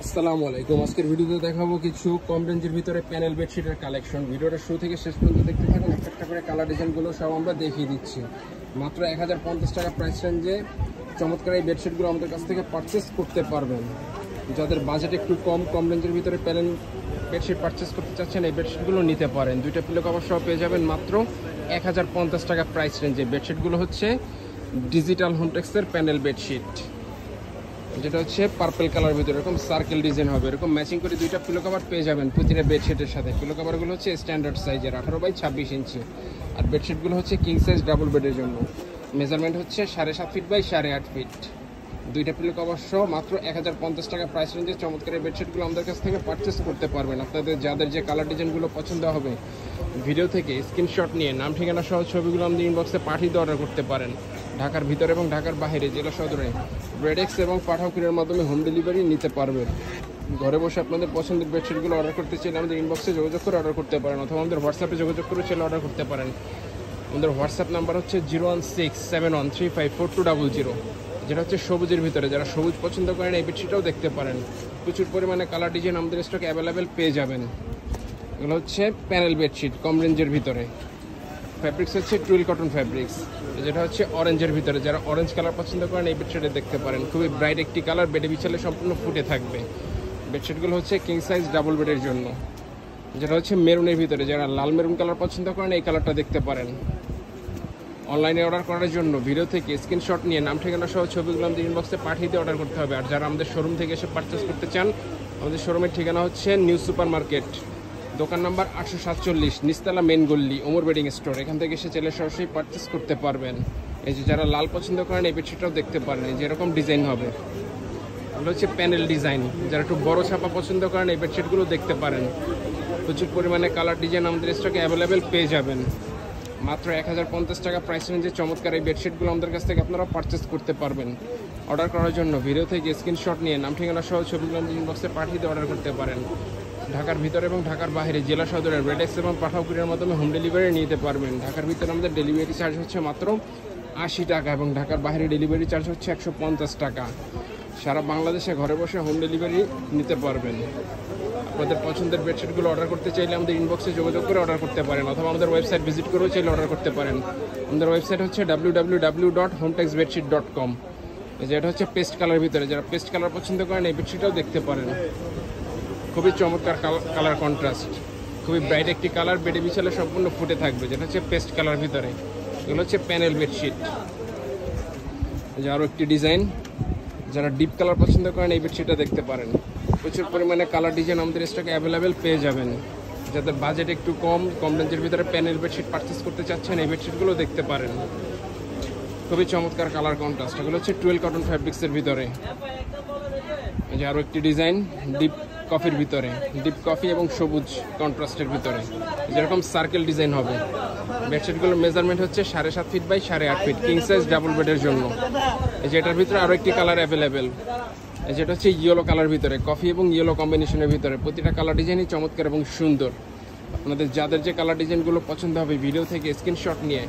আসসালামু আলাইকুম। আজকের ভিডিওতে দেখাবো কিছু কম রেঞ্জের ভিতরে প্যানেল বেডশিটের কালেকশন। ভিডিওটা শুরু থেকে শেষ পর্যন্ত দেখতে থাকুন। একটা করে কালার ডিজাইনগুলো সব আমরা দেখিয়ে দিচ্ছি। মাত্র 1050 টাকা প্রাইস রেঞ্জে চমৎকার এই বেডশিটগুলো আমাদের কাছ থেকে পারচেস করতে পারবেন। যাদের বাজেট একটু কম রেঞ্জের ভিতরে প্যানেল বেডশিট পারচেস করতে চাচ্ছেন, এই বেডশিটগুলো নিতে পারেন। দুইটা পিলো কভার সহ পেয়ে যাবেন মাত্র 1050 টাকা প্রাইস রেঞ্জে। বেডশিটগুলো হচ্ছে ডিজিটাল হোমটেক্সের প্যানেল বেডশিট, যেটা হচ্ছে পার্পল কালার ভিতরে এরকম সার্কেল ডিজাইন হবে। এরকম ম্যাচিং করে দুইটা পিলো কভার পেয়ে যাবেন প্রতিটা বেডশিটের সাথে। পিলো কভারগুলো হচ্ছে স্ট্যান্ডার্ড সাইজের 18x26 ইঞ্চি, আর বেডশিটগুলো হচ্ছে কিং সাইজ ডাবল বেডের জন্য। মেজারমেন্ট হচ্ছে 7.5 ফিট বাই 8.5 ফিট। দুইটা পিলো কভার সহ মাত্র 1050 টাকা প্রাইস রেঞ্জে চমৎকার এই বেডশিটগুলো আমাদের কাছ থেকে পারচেস করতে পারবেন। আপনাদের যাদের যে কালার ডিজাইনগুলো পছন্দ হবে, ভিডিও থেকে স্ক্রিনশট নিয়ে নাম ঠিকানা সহ ছবিগুলো আমাদের ইনবক্সে পাঠিয়ে দিয়ে অর্ডার করতে পারেন। ঢাকার ভিতরে এবং ঢাকার বাইরে জেলা সদরে ব্রেডেক্স এবং পাঠাও কুরিয়ার মাধ্যমে হোম ডেলিভারি নিতে পারবেন। ঘরে বসে আপনাদের পছন্দের বেডশিটগুলো অর্ডার করতে চাইলে আমাদের ইনবক্সে যোগাযোগ করে অর্ডার করতে পারেন, অথবা আমাদের হোয়াটসঅ্যাপে যোগাযোগ করে চাইলে অর্ডার করতে পারেন। আমাদের হোয়াটসঅ্যাপ নাম্বার হচ্ছে 01671354200, যেটা হচ্ছে সবুজের ভিতরে। যারা সবুজ পছন্দ করেন এই বেডশিটটাও দেখতে পারেন। প্রচুর পরিমাণে কালার ডিজাইন আমাদের স্টকে অ্যাভেলেবেল পেয়ে যাবেন। এগুলো হচ্ছে প্যানেল বেডশিট কম রেঞ্জের ভিতরে। ফ্যাব্রিক্স হচ্ছে টুইল কটন ফ্যাব্রিক্স, যেটা হচ্ছে অরেঞ্জের ভিতরে। যারা অরেঞ্জ কালার পছন্দ করেন এই বেডশিটে দেখতে পারেন। খুবই ব্রাইট একটি কালার, বেডে বিছালে সম্পূর্ণ ফুটে থাকবে। বেডশিটগুলো হচ্ছে কিং সাইজ ডাবল বেডের জন্য, যেটা হচ্ছে মেরুনের ভিতরে। যারা লাল মেরুন কালার পছন্দ করেন এই কালারটা দেখতে পারেন। অনলাইনে অর্ডার করার জন্য ভিডিও থেকে স্ক্রিনশট নিয়ে নাম ঠিকানা সহ ছবিগুলো আমাদের ইনবক্সে পাঠিয়ে দিয়ে অর্ডার করতে হবে। আর যারা আমাদের শোরুম থেকে এসে পারচেস করতে চান, আমাদের শোরুমের ঠিকানা হচ্ছে নিউ সুপার মার্কেট, দোকান নাম্বার 847, নিচতলা মেন গল্লি, ওমর বেডিং স্টোর। এখান থেকে এসে চাইলে সরাসরি পারচেস করতে পারবেন। এই যে যারা লাল পছন্দ করেন এই বেডশিটটাও দেখতে পারেন, এই যে এরকম ডিজাইন হবে। এগুলো হচ্ছে প্যানেল ডিজাইন। যারা একটু বড় ছাপা পছন্দ করেন এই বেডশিটগুলো দেখতে পারেন। প্রচুর পরিমাণে কালার ডিজাইন আমাদের স্টকে অ্যাভেলেবেল পেয়ে যাবেন। মাত্র 1050 টাকা প্রাইস রেঞ্জে চমৎকার এই বেডশিটগুলো আমাদের কাছ থেকে আপনারা পারচেস করতে পারবেন। অর্ডার করার জন্য ভিডিও থেকে স্ক্রিনশট নিয়ে নাম ঠিকানা সহ ছবিগুলো আমাদের ইনবক্সে পাঠিয়ে দিয়ে অর্ডার করতে পারেন। ঢাকার ভিতরে এবং ঢাকার বাইরে জেলা সদরের ব্রেডেক্স এবং পাঠাও কুরিয়ার মাধ্যমে হোম ডেলিভারি নিতে পারবেন। ঢাকার ভিতরে আমাদের ডেলিভারি চার্জ হচ্ছে মাত্র 80 টাকা এবং ঢাকার বাইরে ডেলিভারি চার্জ হচ্ছে 150 টাকা। সারা বাংলাদেশে ঘরে বসে হোম ডেলিভারি নিতে পারবেন। আপনাদের পছন্দের বেডশিটগুলো অর্ডার করতে চাইলে আমাদের ইনবক্সে যোগাযোগ করে অর্ডার করতে পারেন, অথবা আমাদের ওয়েবসাইট ভিজিট করেও চাইলে অর্ডার করতে পারেন। আমাদের ওয়েবসাইট হচ্ছে www.hometexbedsheet.com। যেটা হচ্ছে পেস্ট কালার ভিতরে। যারা পেস্ট কালার পছন্দ করেন এই বেডশিটটাও দেখতে পারেন। খুবই চমৎকার কালার কন্ট্রাস্ট, খুবই ব্রাইট একটি কালার, বেডে বিছালে সম্পূর্ণ ফুটে থাকবে, যেটা হচ্ছে পেস্ট কালার ভিতরে। এগুলো হচ্ছে প্যানেল বেডশিট। আরও একটি ডিজাইন, যারা ডিপ কালার পছন্দ করেন এই বেডশিটটা দেখতে পারেন। প্রচুর পরিমাণে কালার ডিজাইন আমাদের স্টকে অ্যাভেলেবেল পেয়ে যাবেন। যাদের বাজেট একটু কম রেঞ্জের ভিতরে প্যানেল বেডশিট পারচেস করতে চাচ্ছেন এই বেডশিটগুলো দেখতে পারেন। খুবই চমৎকার কালার কন্ট্রাস্ট। এগুলো হচ্ছে টুয়েল কটন ফ্যাব্রিক্সের ভিতরে। এই যে আরও একটি ডিজাইন ডিপ কফির ভিতরে, ডিপ কফি এবং সবুজ কন্ট্রাস্টের ভিতরে, যেরকম সার্কেল ডিজাইন হবে। বেডশিটগুলোর মেজারমেন্ট হচ্ছে 7.5 feet by 8.5 feet, king size double বেডের জন্য। এই যে এটার ভিতরে আরও একটি কালার অ্যাভেলেবেল, যেটা হচ্ছে ইয়েলো কালার ভিতরে, কফি এবং ইয়েলো কম্বিনেশনের ভিতরে। প্রতিটা কালার ডিজাইনই চমৎকার এবং সুন্দর। আপনাদের যাদের যে কালার ডিজাইনগুলো পছন্দ হবে, ভিডিও থেকে স্ক্রিনশট নিয়ে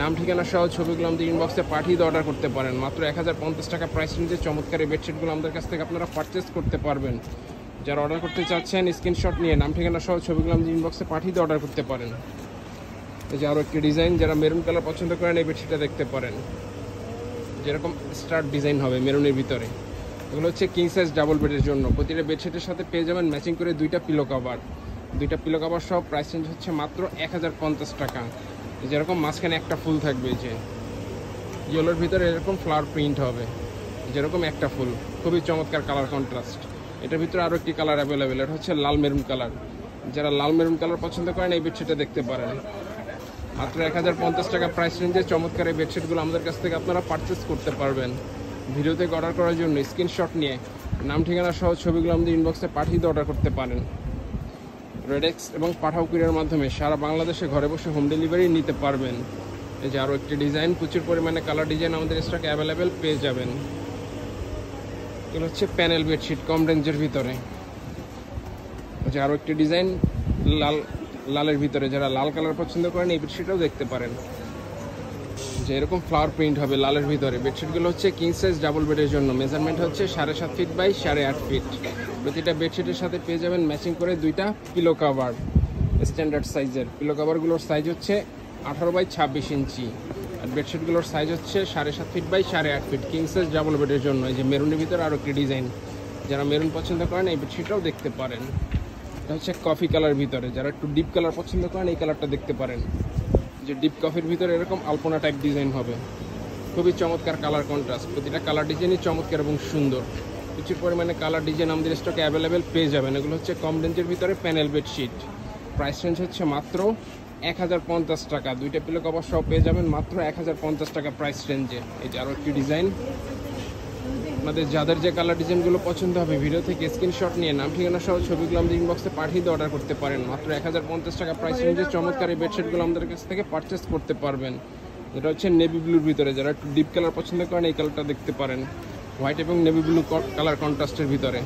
নাম ঠিকানা সহ ছবিগুলো আমাদের ইনবক্সে পাঠিয়ে দিয়ে অর্ডার করতে পারেন। মাত্র 1050 টাকা প্রাইস রেঞ্জে চমৎকার এই বেডশিটগুলো আমাদের কাছ থেকে আপনারা পারচেস করতে পারবেন। যারা অর্ডার করতে চাচ্ছেন স্ক্রিনশট নিয়ে নাম ঠিকানা সহ ছবিগুলো আমাদের ইনবক্সে পাঠিয়ে দিয়ে অর্ডার করতে পারেন। এই যে আরও একটি ডিজাইন, যারা মেরুন কালার পছন্দ করেন এই বেডশিটটা দেখতে পারেন। যেরকম স্টার ডিজাইন হবে মেরুনের ভিতরে। এগুলো হচ্ছে কিং সাইজ ডাবল বেডের জন্য। প্রতিটা বেডশিটের সাথে পেয়ে যাবেন ম্যাচিং করে দুইটা পিলো কভার। দুইটা পিলো কভার সব প্রাইস রেঞ্জ হচ্ছে মাত্র 1050 টাকা। যেরকম মাঝখানে একটা ফুল থাকবে, যে ইয়েলোর ভিতরে এরকম ফ্লাওয়ার প্রিন্ট হবে, যেরকম একটা ফুল। খুবই চমৎকার কালার কন্ট্রাস্ট। এটার ভিতরে আরও একটি কালার অ্যাভেলেবেল, এটা হচ্ছে লাল মেরুন কালার। যারা লাল মেরুন কালার পছন্দ করেন এই বেডশিটটা দেখতে পারেন। মাত্র 1050 টাকা প্রাইস রেঞ্জে চমৎকার এই বেডশিটগুলো আমাদের কাছ থেকে আপনারা পারচেস করতে পারবেন। ভিডিও থেকে অর্ডার করার জন্য স্ক্রিনশট নিয়ে নাম ঠিকানা সহ ছবিগুলো আমাদের ইনবক্সে পাঠিয়ে দিয়ে অর্ডার করতে পারেন। ব্রেডেক্স এবং পাঠাও কুরিয়ার মাধ্যমে সারা বাংলাদেশে ঘরে বসে হোম ডেলিভারি নিতে পারবেন। এই যে আরও একটি ডিজাইন, প্রচুর পরিমাণে কালার ডিজাইন আমাদের স্টকে অ্যাভেলেবেল পেয়ে যাবেন। এগুলো হচ্ছে প্যানেল বেডশিট কম রেঞ্জের ভিতরে। যে আরও একটি ডিজাইন লালের ভিতরে। যারা লাল কালার পছন্দ করেন এই বেডশিটটাও দেখতে পারেন, যে এরকম ফ্লাওয়ার প্রিন্ট হবে লালের ভিতরে। বেডশিটগুলো হচ্ছে কিং সাইজ ডাবল বেডের জন্য। মেজারমেন্ট হচ্ছে 7.5 ফিট বাই 8.5 ফিট। প্রতিটা বেডশিটের সাথে পেয়ে যাবেন ম্যাচিং করে দুইটা পিলো কাভার, স্ট্যান্ডার্ড সাইজের পিলো কাভারগুলোর সাইজ হচ্ছে 18x26 ইঞ্চি, আর বেডশিটগুলোর সাইজ হচ্ছে 7.5 feet by 8.5 feet, king size double বেডের জন্য। এই যে মেরুনের ভিতরে আরও একটি ডিজাইন, যারা মেরুন পছন্দ করেন এই বেডশিটটাও দেখতে পারেন। এটা হচ্ছে কফি কালার ভিতরে, যারা একটু ডিপ কালার পছন্দ করেন এই কালারটা দেখতে পারেন। যে ডিপ কফির ভিতরে এরকম আলপনা টাইপ ডিজাইন হবে, খুবই চমৎকার কালার কন্ট্রাস্ট, প্রতিটা কালার ডিজাইনই চমৎকার এবং সুন্দর। প্রচুর পরিমাণে কালার ডিজাইন আমাদের স্টকে অ্যাভেলেবেল পেয়ে যাবেন। এগুলো হচ্ছে কম রেঞ্জের ভিতরে প্যানেল বেডশিট, প্রাইস রেঞ্জ হচ্ছে মাত্র 1050 টাকা। দুইটা পিলো কভার সহ পেয়ে যাবেন মাত্র 1050 টাকা প্রাইস রেঞ্জে। এই যে আরও একটি ডিজাইন, আমাদের যাদের যে কালার ডিজাইনগুলো পছন্দ হবে ভিডিও থেকে স্ক্রিনশট নিয়ে নাম ঠিকানা সহ ছবিগুলো আমাদের ইনবক্সে পাঠিয়ে দিয়ে অর্ডার করতে পারেন। মাত্র 1050 টাকা প্রাইস রেঞ্জে চমৎকার এই বেডশিটগুলো আমাদের কাছ থেকে পারচেস করতে পারবেন। এটা হচ্ছে নেভি ব্লুর ভিতরে, যারা একটু ডিপ কালার পছন্দ করেন এই কালারটা দেখতে পারেন, হোয়াইট এবং নেভি ব্লু কালার কন্ট্রাস্টের ভিতরে।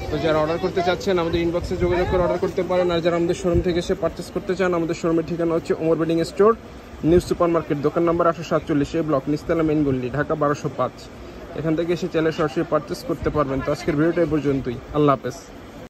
তো যারা অর্ডার করতে চাচ্ছেন আমাদের ইনবক্সে যোগাযোগ করে অর্ডার করতে পারেন। আর যারা আমাদের শোরুম থেকে এসে পারচেস করতে চান, আমাদের শোরুমের ঠিকানা হচ্ছে Omar bedding store, new super market, দোকান নম্বর 847, এই ব্লক, নিস্তালা মেইন গল্লি, ঢাকা 1205। এখান থেকে এসে চাইলে সরাসরি পারচেস করতে পারবেন। তো আজকের ভিডিওটা এই পর্যন্তই। আল্লাহ হাফেজ।